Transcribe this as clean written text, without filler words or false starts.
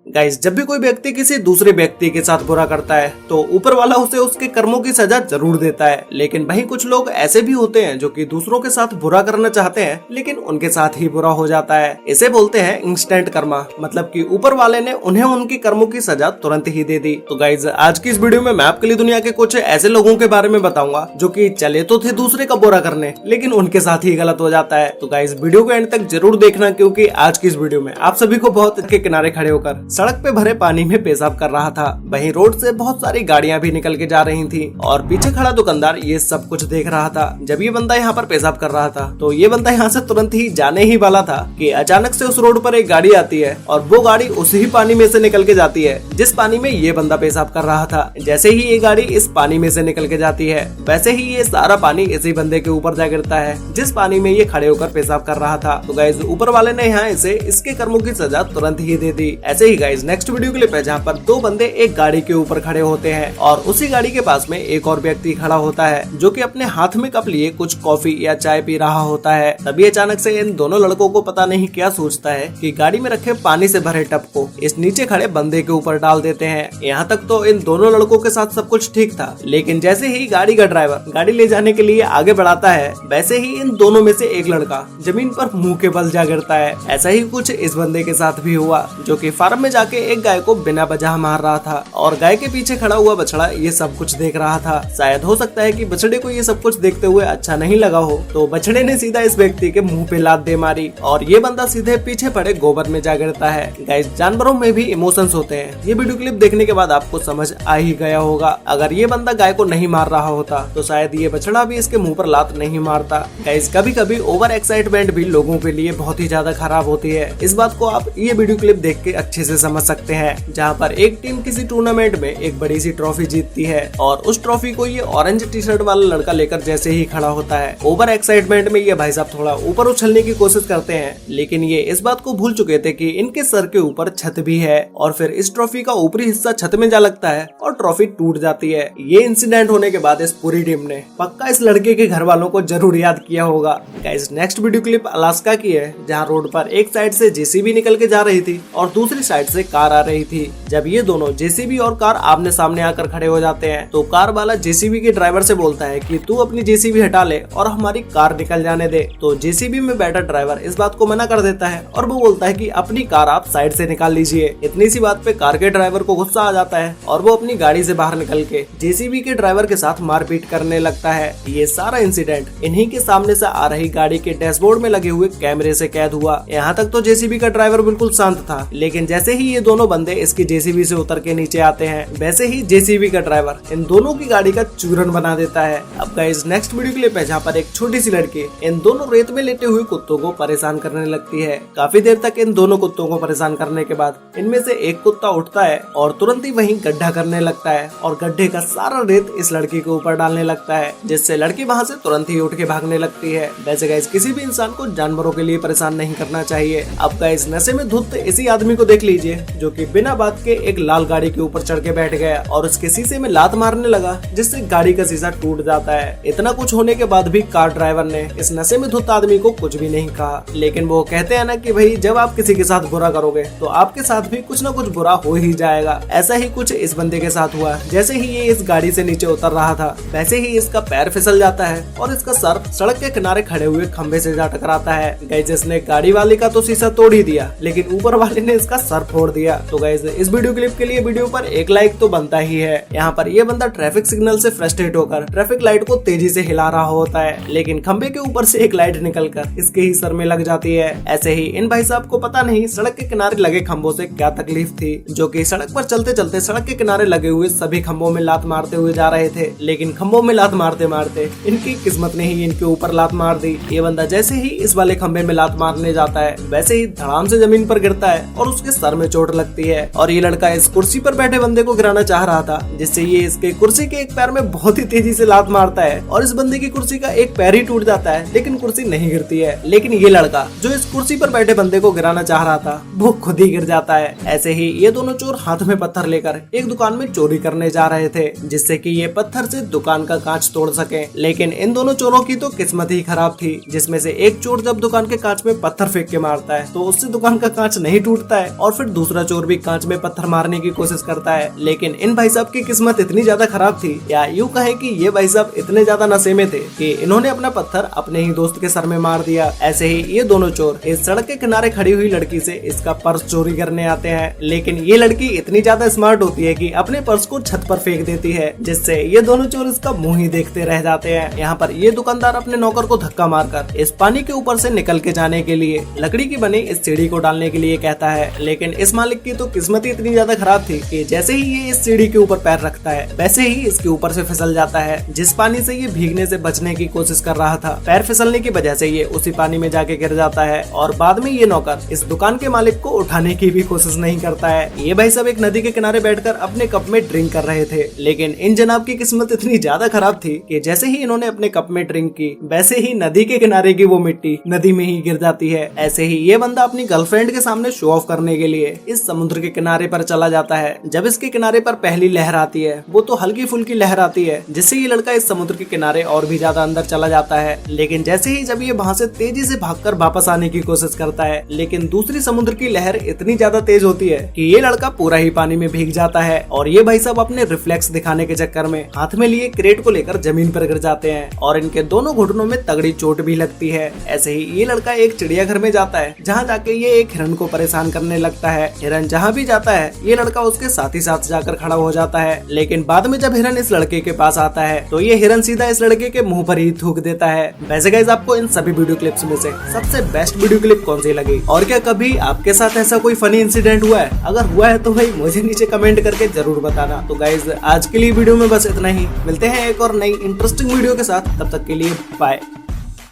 Guys, जब भी कोई व्यक्ति किसी दूसरे व्यक्ति के साथ बुरा करता है तो ऊपर वाला उसे उसके कर्मों की सजा जरूर देता है। लेकिन वहीं कुछ लोग ऐसे भी होते हैं जो कि दूसरों के साथ बुरा करना चाहते हैं लेकिन उनके साथ ही बुरा हो जाता है। इसे बोलते हैं इंस्टेंट कर्मा, मतलब कि ऊपर वाले ने उन्हें उनकी कर्मों की सजा तुरंत ही दे दी। तो गाइस, आज की इस वीडियो में मैं आपके लिए दुनिया के कुछ ऐसे लोगों के बारे में बताऊंगा जो कि चले तो थे दूसरे का बुरा करने लेकिन उनके साथ ही गलत हो जाता है। तो गाइस, वीडियो को एंड तक जरूर देखना, क्योंकि आज की इस वीडियो में आप सभी को बहुत के किनारे खड़े होकर सड़क पे भरे पानी में पेशाब कर रहा था। वहीं रोड से बहुत सारी गाड़ियां भी निकल के जा रही थी और पीछे खड़ा दुकानदार ये सब कुछ देख रहा था। जब ये बंदा यहाँ पर पेशाब कर रहा था तो ये बंदा यहाँ से तुरंत ही जाने ही वाला था कि अचानक से उस रोड पर एक गाड़ी आती है और वो गाड़ी उसी ही पानी में से निकल के जाती है जिस पानी में ये बंदा पेशाब कर रहा था। जैसे ही ये गाड़ी इस पानी में से निकल के जाती है वैसे ही ये सारा पानी इसी बंदे के ऊपर जा गिरता है जिस पानी में ये खड़े होकर पेशाब कर रहा था। तो गाइस, ऊपर वाले ने यहाँ इसे इसके कर्मों की सजा तुरंत ही दे दी। ऐसे ही गाइस, नेक्स्ट वीडियो के लिए जहाँ पर दो बंदे एक गाड़ी के ऊपर खड़े होते हैं और उसी गाड़ी के पास में एक और व्यक्ति खड़ा होता है जो कि अपने हाथ में कप लिए कुछ कॉफी या चाय पी रहा होता है। तभी अचानक से इन दोनों लड़कों को पता नहीं क्या सोचता है कि गाड़ी में रखे पानी से भरे टब को इस नीचे खड़े बंदे के ऊपर डाल देते हैं। यहाँ तक तो इन दोनों लड़कों के साथ सब कुछ ठीक था, लेकिन जैसे ही गाड़ी का ड्राइवर गाड़ी ले जाने के लिए आगे बढ़ाता है वैसे ही इन दोनों में से एक लड़का जमीन पर मुंह के बल जा गिरता है। ऐसा ही कुछ इस बंदे के साथ भी हुआ जो कि फार्म में जाके एक गाय को बिना वजह मार रहा था और गाय के पीछे खड़ा हुआ बछड़ा ये सब कुछ देख रहा था। शायद हो सकता है कि बछड़े को ये सब कुछ देखते हुए अच्छा नहीं लगा हो, तो बछड़े ने सीधा इस व्यक्ति के मुंह पे लात दे मारी और ये बंदा सीधे पीछे पड़े गोबर में जा गिरता है। गाइस, जानवरों में भी इमोशंस होते हैं। ये वीडियो क्लिप देखने के बाद आपको समझ आ ही गया होगा। अगर ये बंदा गाय को नहीं मार रहा होता तो शायद ये बछड़ा भी इसके मुंह पर लात नहीं मारता। गाइस, कभी कभी ओवर एक्साइटमेंट भी लोगों के लिए बहुत ही ज्यादा खराब होती है। इस बात को आप ये वीडियो क्लिप देख के अच्छे से समझ सकते हैं, जहाँ पर एक टीम किसी टूर्नामेंट में एक बड़ी सी ट्रॉफी जीतती है और उस ट्रॉफी को ये ऑरेंज टी शर्ट वाला लड़का लेकर जैसे ही खड़ा होता है, ओवर एक्साइटमेंट में ये भाई साहब थोड़ा ऊपर उछलने की कोशिश करते हैं, लेकिन ये इस बात को भूल चुके थे कि इनके सर के ऊपर छत भी है और फिर इस ट्रॉफी का ऊपरी हिस्सा छत में जा लगता है और ट्रॉफी टूट जाती है। ये इंसिडेंट होने के बाद इस पूरी टीम ने पक्का इस लड़के के घर वालों को जरूर याद किया होगा। Guys, next video clip Alaska की है, जहाँ रोड पर एक साइड से जेसीबी निकल के जा रही थी और दूसरी साइड से कार आ रही थी। जब ये दोनों जेसीबी और कार आमने सामने आकर खड़े हो जाते हैं तो कार वाला जेसीबी के ड्राइवर से बोलता है कि तू अपनी जेसीबी हटा ले और हमारी कार निकल जाने दे। तो जेसीबी में बैठा ड्राइवर इस बात को मना कर देता है और वो बोलता है कि अपनी कार आप साइड से निकाल लीजिए। इतनी सी बात पे कार के ड्राइवर को गुस्सा आ जाता है और वो अपनी गाड़ी से बाहर निकल के जेसीबी के ड्राइवर के साथ मारपीट करने लगता है। ये सारा इंसिडेंट इन्हीं के सामने से आ रही गाड़ी के डैशबोर्ड में लगे हुए कैमरे से कैद हुआ। यहाँ तक तो जेसीबी का ड्राइवर बिल्कुल शांत था, लेकिन जैसे ही ये दोनों बंदे इसकी जेसीबी से उतर के नीचे आते हैं वैसे ही जेसीबी का ड्राइवर इन दोनों की गाड़ी का चूरन बना देता है। अब गाइस, नेक्स्ट वीडियो के लिए जहाँ पर एक छोटी सी लड़की इन दोनों रेत में लेटे हुए कुत्तों को परेशान करने लगती है। काफी देर तक इन दोनों कुत्तों को परेशान करने के बाद इनमें से एक कुत्ता उठता है और तुरंत ही वहीं गड्ढा करने लगता है और गड्ढे का सारा रेत इस लड़की के ऊपर डालने लगता है, जिससे लड़की वहाँ से तुरंत ही उठ के भागने लगती है। वैसे गाइस, किसी भी इंसान को जानवरों के लिए परेशान नहीं करना चाहिए। अब गाइस, नशे में धुत इसी आदमी को देख लीजिए जो कि बिना बात के एक लाल गाड़ी के ऊपर चढ़ के बैठ गया और उसके शीशे में लात मारने लगा, जिससे गाड़ी का शीशा टूट जाता है। इतना कुछ होने के बाद भी कार ड्राइवर ने इस नशे में धुत आदमी को कुछ भी नहीं कहा, लेकिन वो कहते हैं ना कि भाई जब आप किसी के साथ बुरा करोगे तो आपके साथ भी कुछ न कुछ बुरा हो ही जाएगा। ऐसा ही कुछ इस बंदे के साथ हुआ। जैसे ही ये इस गाड़ी से नीचे उतर रहा था वैसे ही इसका पैर फिसल जाता है और इसका सर सड़क के किनारे खड़े हुए खंबे से जा टकराता है। गाइस, इसने गाड़ी वाले का तो शीशा तोड़ ही दिया, लेकिन ऊपर वाले ने इसका सर फोड़ दिया। तो गाइस, इस वीडियो क्लिप के लिए वीडियो पर एक लाइक तो बनता ही है। यहाँ पर ये बंदा ट्रैफिक सिग्नल से फ्रस्ट्रेट होकर ट्रैफिक लाइट को तेजी से हिला रहा होता है, लेकिन खंबे के ऊपर से एक लाइट निकलकर इसके ही सर में लग जाती है। ऐसे ही इन भाई साहब को पता नहीं सड़क के किनारे लगे खंभों से क्या तकलीफ थी, जो कि सड़क पर चलते चलते सड़क के किनारे लगे हुए सभी खंभों में लात मारते हुए जा रहे थे, लेकिन खंभों में लात मारते मारते इनकी किस्मत ने ही इनके ऊपर लात मार दी। ये बंदा जैसे ही इस वाले खंभे में लात मारने जाता है वैसे ही धड़ाम से जमीन पर गिरता है और उसके सर में चोट लगती है और ये लड़का इस कुर्सी पर बैठे बंदे को गिराना चाह रहा था, जिससे ये इसके कुर्सी के एक पैर में बहुत ही तेजी से लात मारता है और इस बंदे की कुर्सी का एक पैर ही टूट जाता है, लेकिन कुर्सी नहीं गिरती है। लेकिन ये लड़का जो इस कुर्सी पर बैठे बंदे को गिराना चाह रहा था वो खुद ही गिर जाता है। ऐसे ही ये दोनों चोर हाथ में पत्थर लेकर एक दुकान में चोरी करने जा रहे थे, जिससे कि ये पत्थर से दुकान का कांच तोड़ सके। लेकिन इन दोनों चोरों की तो किस्मत ही खराब थी, जिसमें से एक चोर जब दुकान के कांच में पत्थर फेंक के मारता है तो उससे दुकान का कांच नहीं टूटता है और फिर फिर दूसरा चोर भी कांच में पत्थर मारने की कोशिश करता है। लेकिन इन भाई साहब की किस्मत इतनी ज्यादा खराब थी, या यूँ कहे कि ये भाई साहब इतने ज्यादा नशे में थे कि इन्होंने अपना पत्थर अपने ही दोस्त के सर में मार दिया। ऐसे ही ये दोनों चोर इस सड़क के किनारे खड़ी हुई लड़की से इसका पर्स चोरी करने आते हैं। लेकिन ये लड़की इतनी ज्यादा स्मार्ट होती है कि अपने पर्स को छत पर फेंक देती है, जिससे ये दोनों चोर इसका मुंह ही देखते रह जाते हैं। यहाँ पर ये दुकानदार अपने नौकर को धक्का मारकर इस पानी के ऊपर से निकल के जाने के लिए लकड़ी की बनी इस सीढ़ी को डालने के लिए कहता है। लेकिन इस मालिक की तो किस्मत ही इतनी ज्यादा खराब थी कि जैसे ही ये इस सीढ़ी के ऊपर पैर रखता है वैसे ही इसके ऊपर से फिसल जाता है। जिस पानी से ये भीगने से बचने की कोशिश कर रहा था, पैर फिसलने की वजह से ये उसी पानी में जाके गिर जाता है। और बाद में ये नौकर इस दुकान के मालिक को उठाने की भी कोशिश नहीं करता है। ये भाई सब एक नदी के किनारे बैठकर अपने कप में ड्रिंक कर रहे थे। लेकिन इन जनाब की किस्मत इतनी ज्यादा खराब थी कि जैसे ही इन्होंने अपने कप में ड्रिंक की वैसे ही नदी के किनारे की वो मिट्टी नदी में ही गिर जाती है। ऐसे ही ये बंदा अपनी गर्लफ्रेंड के सामने शो ऑफ करने के लिए इस समुद्र के किनारे पर चला जाता है। जब इसके किनारे पर पहली लहर आती है, वो तो हल्की फुल्की लहर आती है, जिससे ये लड़का इस समुद्र के किनारे और भी ज्यादा अंदर चला जाता है। लेकिन जैसे ही जब ये वहाँ से तेजी से भागकर वापस आने की कोशिश करता है, लेकिन दूसरी समुद्र की लहर इतनी ज्यादा तेज होती है कि ये लड़का पूरा ही पानी में भीग जाता है। और ये भाई साहब अपने रिफ्लेक्स दिखाने के चक्कर में हाथ में लिए क्रेट को लेकर जमीन पर गिर जाते हैं और इनके दोनों घुटनों में तगड़ी चोट भी लगती है। ऐसे ही ये लड़का एक चिड़ियाघर में जाता है, जहाँ जाके ये एक हिरन को परेशान करने लगता है। हिरन जहाँ भी जाता है ये लड़का उसके साथ ही साथ जाकर खड़ा हो जाता है। लेकिन बाद में जब हिरन इस लड़के के पास आता है तो ये हिरन सीधा इस लड़के के मुंह पर ही थूक देता है। वैसे गाइस, आपको इन सभी वीडियो क्लिप्स में से सबसे बेस्ट वीडियो क्लिप कौन सी लगी, और क्या कभी आपके साथ ऐसा कोई फनी इंसिडेंट हुआ है? अगर हुआ है तो भाई मुझे नीचे कमेंट करके जरूर बताना। तो गाइस, आज के लिए वीडियो में बस इतना ही। मिलते हैं एक और नई इंटरेस्टिंग वीडियो के साथ, तब तक के लिए बाय।